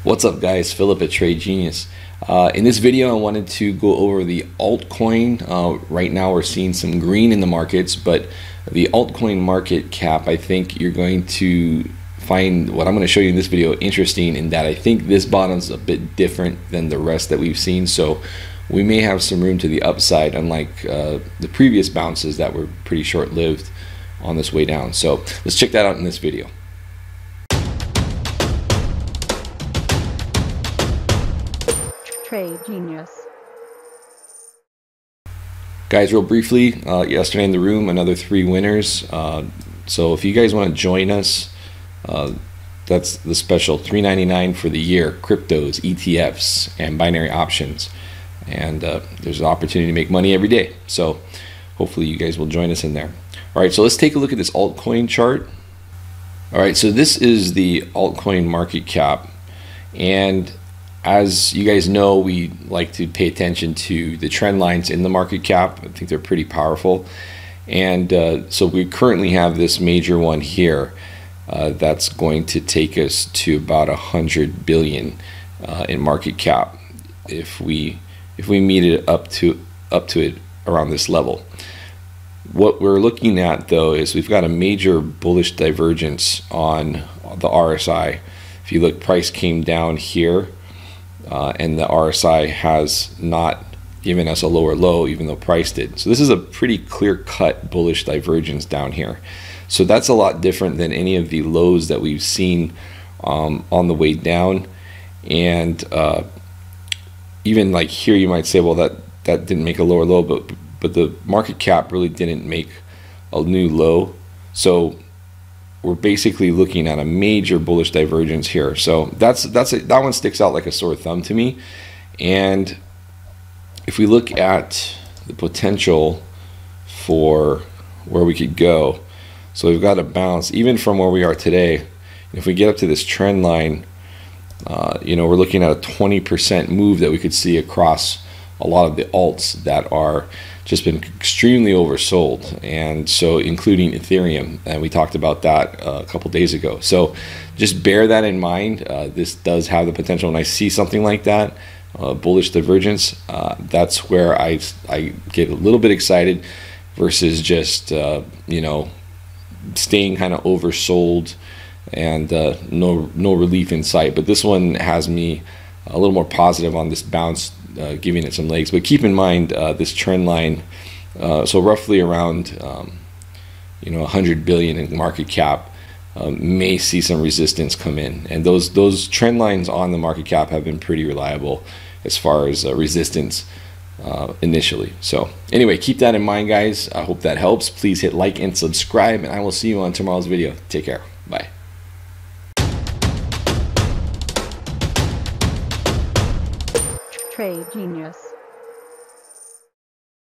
What's up guys, Philip at Trade Genius. In this video I wanted to go over the altcoin. Right now we're seeing some green in the markets, but the altcoin market cap, I think you're going to find what I'm going to show you in this video interesting, in that I think this bottom's a bit different than the rest that we've seen. So we may have some room to the upside, unlike the previous bounces that were pretty short-lived on this way down. So let's check that out in this video. Trade Genius. Guys, real briefly, yesterday in the room, another 3 winners. So if you guys want to join us, that's the special $3.99 for the year, cryptos, ETFs, and binary options. And there's an opportunity to make money every day. So hopefully you guys will join us in there. All right, so let's take a look at this altcoin chart. All right, so this is the altcoin market cap. And as you guys know, we like to pay attention to the trend lines in the market cap. I think they're pretty powerful. And so we currently have this major one here that's going to take us to about 100 billion in market cap if we meet it up to it around this level. What we're looking at though is we've got a major bullish divergence on the RSI. If you look, price came down here. And the RSI has not given us a lower low, even though price did. So this is a pretty clear-cut bullish divergence down here. So that's a lot different than any of the lows that we've seen on the way down. And even like here, you might say, well, that didn't make a lower low, but the market cap really didn't make a new low. So we're basically looking at a major bullish divergence here. So that one sticks out like a sore thumb to me. And if we look at the potential for where we could go, so we've got a bounce even from where we are today. If we get up to this trend line, you know, we're looking at a 20% move that we could see across a lot of the alts that are just been extremely oversold, and so including Ethereum, and we talked about that a couple days ago. So just bear that in mind. This does have the potential, and I see something like that, bullish divergence. That's where I get a little bit excited versus just you know, staying kind of oversold and no relief in sight. But this one has me a little more positive on this bounce, giving it some legs. But keep in mind this trend line, so roughly around you know, 100 billion in market cap, may see some resistance come in, and those trend lines on the market cap have been pretty reliable as far as resistance initially. So anyway, keep that in mind, guys. I hope that helps. Please hit like and subscribe, and I will see you on tomorrow's video. Take care. Bye. Trade Genius.